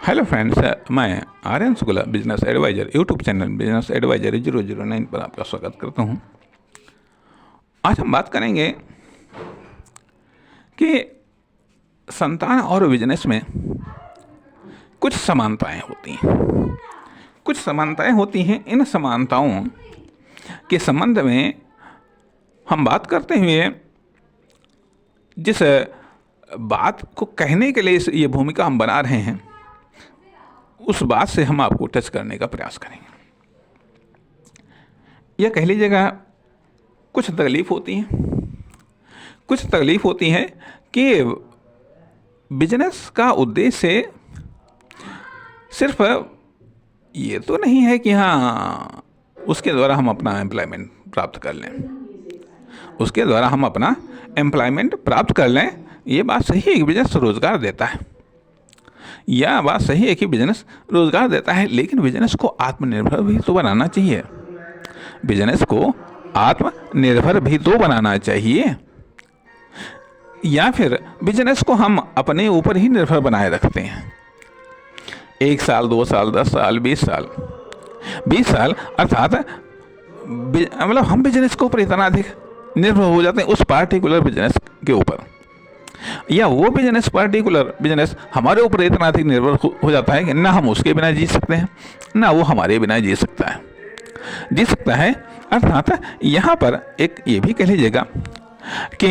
Hello friends, मैं Aryan Shukla business advisor YouTube channel business advisor 009 पर आपका स्वागत करता हूं। आज हम बात करेंगे कि संतान और बिजनेस में कुछ समानताएं होती हैं। कुछ समानताएं होती हैं। इन समानताओं के संबंध में हम बात करते हुए जिस बात को कहने के लिए ये भूमिका हम बना रहे हैं, उस बात से हम आपको टच करने का प्रयास करेंगे। यह कह लीजिएगा, कुछ तकलीफ होती है कि बिजनेस का उद्देश्य सिर्फ ये तो नहीं है कि हाँ उसके द्वारा हम अपना एम्प्लॉयमेंट प्राप्त कर लें। ये बात सही है कि बिजनेस रोजगार देता है, यह बात सही है कि बिजनेस रोजगार देता है, लेकिन बिजनेस को आत्मनिर्भर भी तो बनाना चाहिए। या फिर बिजनेस को हम अपने ऊपर ही निर्भर बनाए रखते हैं। 1 साल, 2 साल, 10 साल, 20 साल अर्थात मतलब हम बिजनेस के ऊपर इतना अधिक निर्भर हो जाते हैं, उस पार्टिकुलर बिजनेस के ऊपर, या वो पर्टिकुलर बिजनेस हमारे ऊपर इतना अधिक निर्भर हो जाता है कि ना हम उसके बिना जी सकते हैं, ना वो हमारे बिना जी सकता है। अर्थात यहाँ पर एक ये भी कह लीजिएगा कि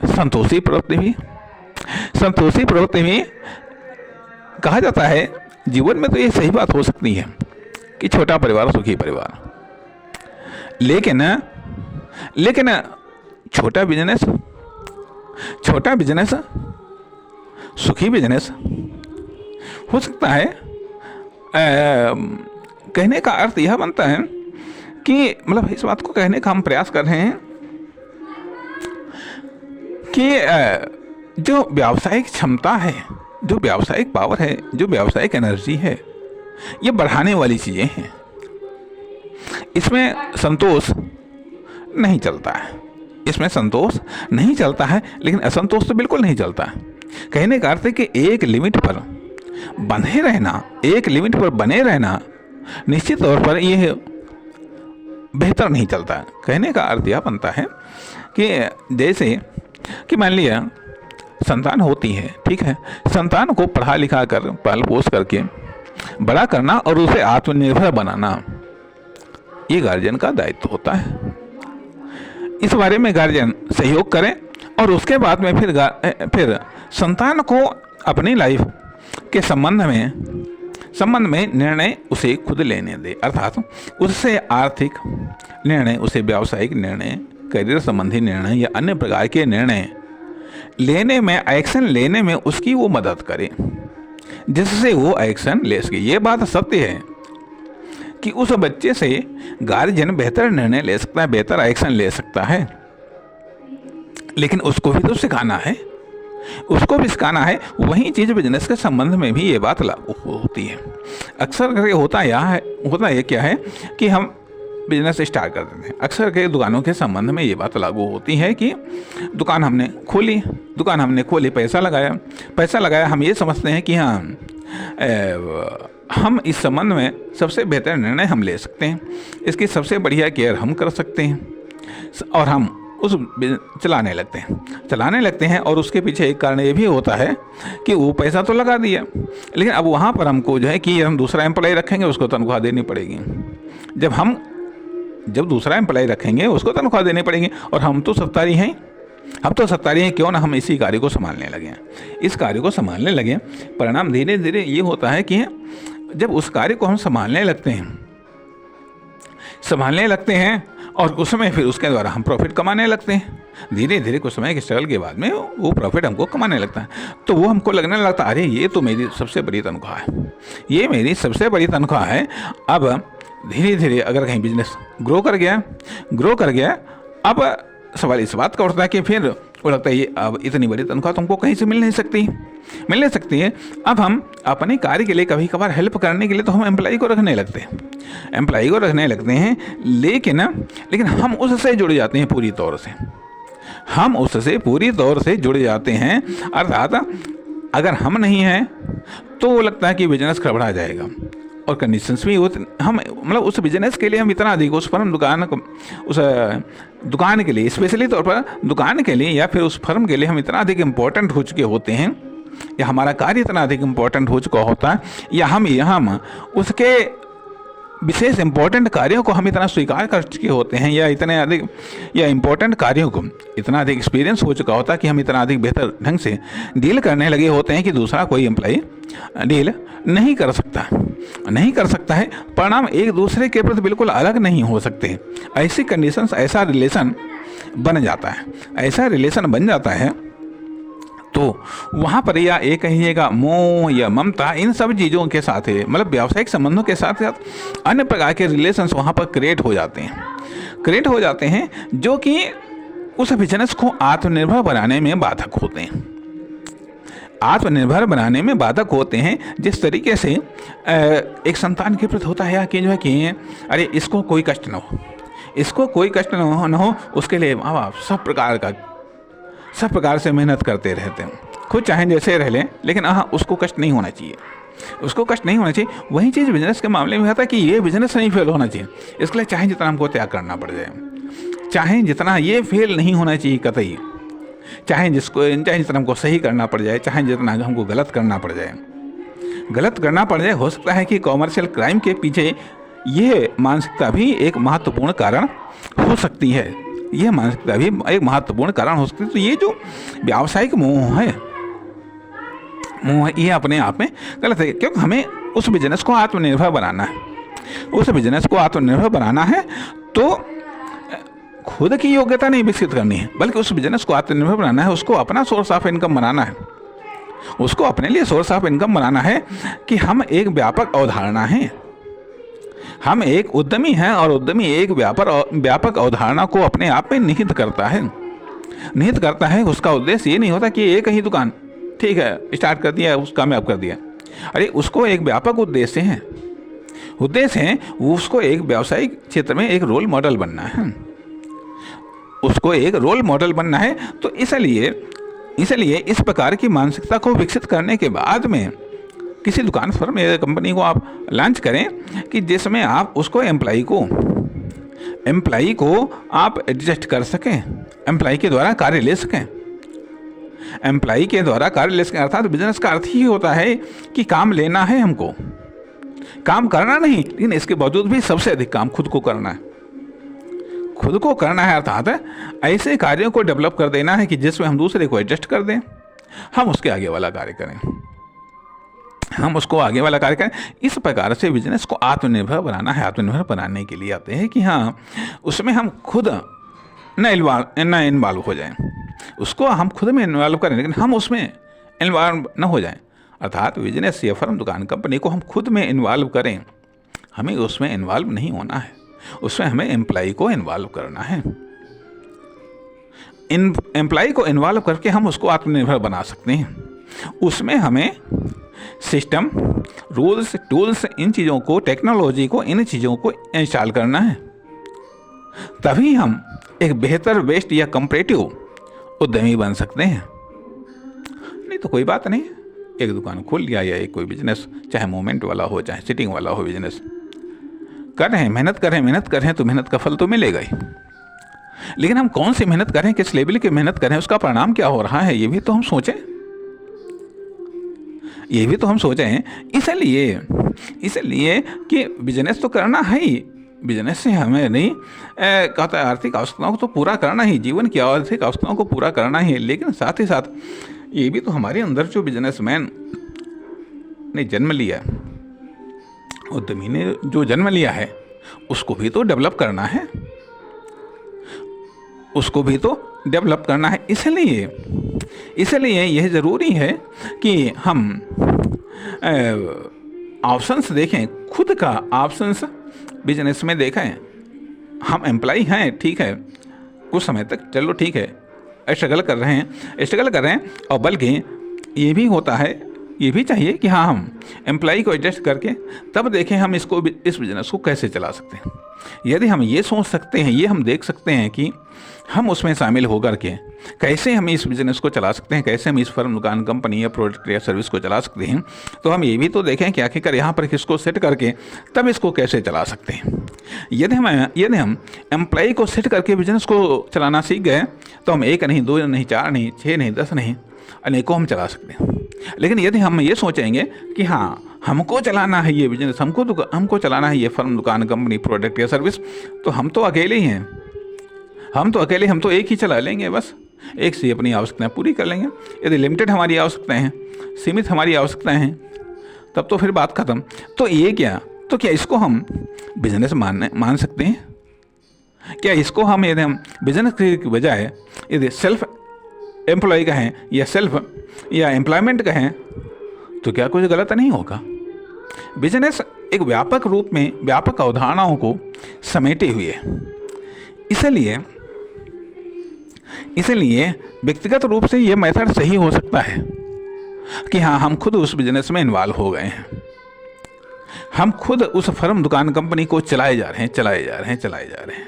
संतोषी प्रवृत्ति भी कहा जाता है। जीवन में तो ये सही बात हो सकती है कि छोटा परिवार सुखी परिवार, लेकिन छोटा बिजनेस सुखी बिजनेस हो सकता है। कहने का अर्थ यह बनता है कि मतलब इस बात को कहने का हम प्रयास कर रहे हैं कि जो व्यावसायिक क्षमता है, जो व्यावसायिक पावर है, जो व्यावसायिक एनर्जी है, ये बढ़ाने वाली चीज़ें हैं। इसमें संतोष नहीं चलता है, लेकिन असंतोष तो बिल्कुल नहीं चलता। कहने का अर्थ है कि एक लिमिट पर बने रहना निश्चित तौर पर यह बेहतर नहीं चलता। कहने का अर्थ यह बनता है कि जैसे कि मान लिया संतान होती है, ठीक है, संतान को पढ़ा लिखा कर पाल पोस करके बड़ा करना और उसे आत्मनिर्भर बनाना, ये गार्जियन का दायित्व होता है। इस बारे में गार्जियन सहयोग करें और उसके बाद में फिर संतान को अपनी लाइफ के संबंध में निर्णय उसे खुद लेने दे। अर्थात उससे आर्थिक निर्णय, उसे व्यावसायिक निर्णय, करियर संबंधी निर्णय या अन्य प्रकार के निर्णय लेने में, एक्शन लेने में उसकी वो मदद करे, जिससे वो एक्शन ले सके। ये बात सत्य है कि उस बच्चे से गार्जियन बेहतर निर्णय ले सकता है, बेहतर एक्शन ले सकता है, लेकिन उसको भी तो सिखाना है, वही चीज़ बिजनेस के संबंध में भी ये बात लागू होती है। अक्सर करके होता है क्या है कि हम बिजनेस स्टार्ट कर देते हैं। अक्सर के दुकानों के संबंध में ये बात लागू होती है कि दुकान हमने खोली, पैसा लगाया, हम ये समझते हैं कि हाँ हम इस संबंध में सबसे बेहतर निर्णय हम ले सकते हैं, इसकी सबसे बढ़िया केयर हम कर सकते हैं, और हम उस चलाने लगते हैं। और उसके पीछे एक कारण ये भी होता है कि वो पैसा तो लगा दिया, लेकिन अब वहाँ पर हमको जो है कि हम दूसरा एम्प्लॉय रखेंगे, उसको तनख्वाह देनी पड़ेगी। जब दूसरा एम्प्लॉय रखेंगे उसको तनख्वाह देनी पड़ेगी, और हम तो सत्तारी हैं, क्यों ना हम इसी कार्य को संभालने लगें। परिणाम धीरे धीरे ये होता है कि जब उस कार्य को हम संभालने लगते हैं और कुछ समय फिर उसके द्वारा हम प्रॉफिट कमाने लगते हैं। धीरे धीरे कुछ समय के स्ट्रगल के बाद में वो प्रॉफिट हमको कमाने लगता है, तो वो हमको लगने लगता है, अरे ये तो मेरी सबसे बड़ी तनख्वाह है। अब धीरे धीरे अगर कहीं बिजनेस ग्रो कर गया, अब सवाल इस बात का उठता है कि फिर वो लगता है ये अब इतनी बड़ी तनख्वाह तुमको कहीं से मिल नहीं सकती है। अब हम अपने कार्य के लिए कभी कभार हेल्प करने के लिए तो हम एम्प्लॉय को रखने लगते हैं, लेकिन हम उससे जुड़ जाते हैं पूरी तौर से। अर्थात अगर हम नहीं हैं तो वो लगता है कि बिजनेस गड़बड़ा जाएगा, और कंडीशंस भी हम मतलब उस बिजनेस के लिए हम इतना अधिक उस फर्म उस दुकान के लिए, स्पेशली तौर पर दुकान के लिए या फिर उस फर्म के लिए हम इतना अधिक इम्पोर्टेंट हो चुके होते हैं, या हमारा कार्य इतना अधिक इम्पोर्टेंट हो चुका होता है, या हम उसके विशेष इम्पोर्टेंट कार्यों को हम इतना स्वीकार कर चुके होते हैं, या इतने अधिक या इम्पोर्टेंट कार्यों को इतना अधिक एक्सपीरियंस हो चुका होता है कि हम इतना अधिक बेहतर ढंग से डील करने लगे होते हैं कि दूसरा कोई एम्प्लॉई डील नहीं कर सकता है। परिणाम एक दूसरे के प्रति बिल्कुल अलग नहीं हो सकते। ऐसी कंडीशंस, ऐसा रिलेशन बन जाता है तो वहाँ पर या एक कहिएगा मोह या ममता, इन सब चीज़ों के साथ है, मतलब व्यावसायिक संबंधों के साथ साथ अन्य प्रकार के रिलेशंस वहाँ पर क्रिएट हो जाते हैं जो कि उस बिजनेस को आत्मनिर्भर बनाने में बाधक होते हैं। जिस तरीके से एक संतान के प्रति होता है कि जो है कि अरे इसको कोई कष्ट न हो, उसके लिए माँ बाप सब प्रकार से मेहनत करते रहते हैं, खुद चाहे जैसे रह लें, लेकिन उसको कष्ट नहीं होना चाहिए। वही चीज़ बिजनेस के मामले में होता है कि ये बिजनेस नहीं फेल होना चाहिए, इसके लिए चाहे जितना हमको त्याग करना पड़ जाए, चाहे जितना ये फेल नहीं होना चाहिए कतई, चाहे जितना हमको सही करना पड़ जाए, चाहे जितना हमको गलत करना पड़ जाए। हो सकता है कि कॉमर्शियल क्राइम के पीछे ये मानसिकता भी एक महत्वपूर्ण कारण हो सकती है। तो ये जो व्यावसायिक मोह है, ये अपने आप में गलत है, क्योंकि हमें उस बिजनेस को आत्मनिर्भर बनाना है। तो खुद की योग्यता नहीं विकसित करनी है, बल्कि उस बिजनेस को आत्मनिर्भर बनाना है, उसको अपना सोर्स ऑफ इनकम बनाना है, उसको अपने लिए सोर्स ऑफ इनकम बनाना है कि हम एक व्यापक अवधारणा हैं, हम एक उद्यमी हैं, और उद्यमी एक व्यापक अवधारणा को अपने आप में निहित करता है। उसका उद्देश्य ये नहीं होता कि एक ही दुकान ठीक है स्टार्ट कर दिया, उस कामयाब कर दिया। अरे उसको एक व्यापक उद्देश्य है, उसको एक व्यावसायिक क्षेत्र में एक रोल मॉडल बनना है। तो इसलिए इस प्रकार की मानसिकता को विकसित करने के बाद में किसी दुकान फर्म या कंपनी को आप लॉन्च करें कि जिसमें आप उसको एम्प्लॉई को आप एडजस्ट कर सकें, एम्प्लॉई के द्वारा कार्य ले सकें। अर्थात बिजनेस का अर्थ ही होता है कि काम लेना है, हमको काम करना नहीं, लेकिन इसके बावजूद भी सबसे अधिक काम खुद को करना है। अर्थात ऐसे कार्यों को डेवलप कर देना है कि जिसमें हम दूसरे को एडजस्ट कर दें, हम उसके आगे वाला कार्य करें। इस प्रकार से बिजनेस को आत्मनिर्भर बनाना है। आत्मनिर्भर बनाने के लिए आते हैं कि उसमें हम खुद न इन्वॉल्व हो जाएं, उसको हम खुद में इन्वॉल्व करें, लेकिन हम उसमें इन्वॉल्व न हो जाएं। अर्थात बिजनेस या फर्म, दुकान, कंपनी को हम खुद में इन्वॉल्व करें, हमें उसमें इन्वॉल्व नहीं होना है, उसमें हमें एम्प्लॉई को इन्वॉल्व करना है। एम्प्लॉई को इन्वॉल्व करके हम उसको आत्मनिर्भर बना सकते हैं। उसमें हमें सिस्टम, रूल्स, टूल्स, इन चीज़ों को, टेक्नोलॉजी को, इन चीज़ों को इंस्टॉल करना है, तभी हम एक बेहतर, बेस्ट या कंपैरेटिव उद्यमी बन सकते हैं। नहीं तो कोई बात नहीं, एक दुकान खोल लिया या एक कोई बिजनेस, चाहे मूवमेंट वाला हो चाहे सिटिंग वाला हो, बिजनेस कर रहे हैं, मेहनत कर रहे हैं तो मेहनत का फल तो मिलेगा ही, लेकिन हम कौन सी मेहनत कर रहे हैं, किस लेवल की मेहनत कर रहे हैं, उसका परिणाम क्या हो रहा है, ये भी तो हम सोचें। इसलिए कि बिजनेस तो करना है ही, बिजनेस से हमें नहीं कहता है, आर्थिक आवश्यकताओं को तो पूरा करना ही, जीवन की आर्थिक आवश्यकताओं को पूरा करना ही है, लेकिन साथ ही साथ ये भी तो हमारे अंदर जो बिजनेसमैन ने जन्म लिया, उद्यमी ने जो जन्म लिया है, उसको भी तो डेवलप करना है, इसलिए यह ज़रूरी है कि हम ऑप्शंस देखें, खुद का ऑप्शंस बिजनेस में देखें। हम एम्प्लॉई हैं, ठीक है, कुछ समय तक चलो ठीक है, स्ट्रगल कर रहे हैं, और बल्कि ये भी होता है ये भी चाहिए कि हाँ, हम एम्प्लॉई को एडजस्ट करके तब देखें हम इसको इस बिज़नेस को कैसे चला सकते हैं। यदि हम ये सोच सकते हैं, ये हम देख सकते हैं कि हम उसमें शामिल होकर के कैसे हम इस बिज़नेस को चला सकते हैं, कैसे हम इस फर्म, दुकान, कंपनी या प्रोडक्ट या सर्विस को चला सकते हैं, तो हम ये भी तो देखें कि आखिरकार यहाँ पर किसको सेट करके तब इसको कैसे चला सकते हैं। यदि हम एम्प्लॉई को सेट करके बिज़नेस को चलाना सीख गए तो हम 1 नहीं, 2 नहीं, 4 नहीं, 6 नहीं, 10 नहीं, अनेकों हम चला सकते हैं। लेकिन यदि हम ये सोचेंगे कि हाँ, हमको चलाना है ये बिज़नेस, हमको चलाना है ये फर्म, दुकान, कंपनी, प्रोडक्ट या सर्विस, तो हम तो अकेले ही हैं। हम तो एक ही चला लेंगे, बस एक से अपनी आवश्यकताएं पूरी कर लेंगे। यदि लिमिटेड हमारी आवश्यकताएं हैं, सीमित हमारी आवश्यकताएं हैं, तब तो फिर बात ख़त्म। तो क्या इसको हम बिजनेस मान सकते हैं? क्या इसको हम, यदि हम बिजनेस के बजाय यदि सेल्फ एम्प्लॉय कहें या एम्प्लॉयमेंट कहें, तो क्या कुछ गलत नहीं होगा? बिजनेस एक व्यापक रूप में व्यापक अवधारणाओं को समेटे हुए है। इसलिए व्यक्तिगत रूप से ये मेथड सही हो सकता है कि हाँ, हम खुद उस बिजनेस में इन्वॉल्व हो गए हैं, हम खुद उस फर्म, दुकान, कंपनी को चलाए जा रहे हैं,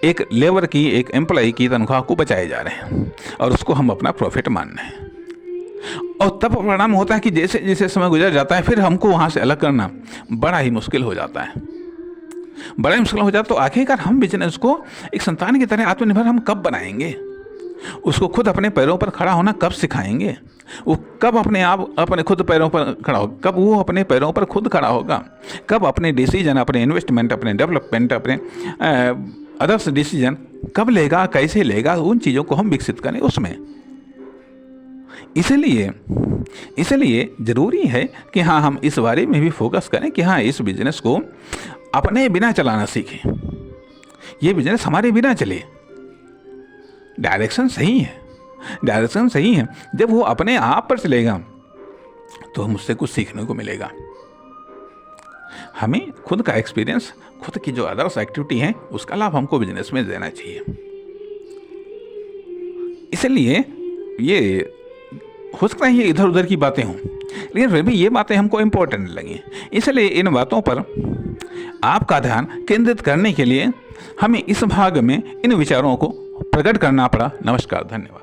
एक लेबर की, एक एम्प्लॉय की तनख्वाह को बचाए जा रहे हैं और उसको हम अपना प्रॉफिट मान रहे हैं। और तब परिणाम होता है कि जैसे जैसे समय गुजर जाता है, फिर हमको वहाँ से अलग करना बड़ा ही मुश्किल हो जाता है। तो आखिरकार हम बिजनेस को एक संतान की तरह आत्मनिर्भर हम कब बनाएंगे? उसको खुद अपने पैरों पर खड़ा होना कब सिखाएंगे? वो कब अपने खुद पैरों पर खड़ा होगा? कब वो अपने पैरों पर खुद खड़ा होगा? कब अपने डिसीजन, अपने इन्वेस्टमेंट, अपने डेवलपमेंट, अपने अदर्स डिसीजन कब लेगा, कैसे लेगा? उन चीज़ों को हम विकसित करें उसमें। इसलिए ज़रूरी है कि हाँ, हम इस बारे में भी फोकस करें कि हाँ, इस बिज़नेस को अपने बिना चलाना सीखें। ये बिज़नेस हमारे बिना चले। डायरेक्शन सही है। जब वो अपने आप पर चलेगा तो मुझसे कुछ सीखने को मिलेगा। हमें खुद का एक्सपीरियंस, खुद की जो अदर्स एक्टिविटी है, उसका लाभ हमको बिजनेस में देना चाहिए। इसलिए ये हो सकता है ये इधर उधर की बातें हों, लेकिन फिर भी ये बातें हमको इम्पोर्टेंट लगें। इसलिए इन बातों पर आपका ध्यान केंद्रित करने के लिए हमें इस भाग में इन विचारों को प्रकट करना पड़ा। नमस्कार, धन्यवाद।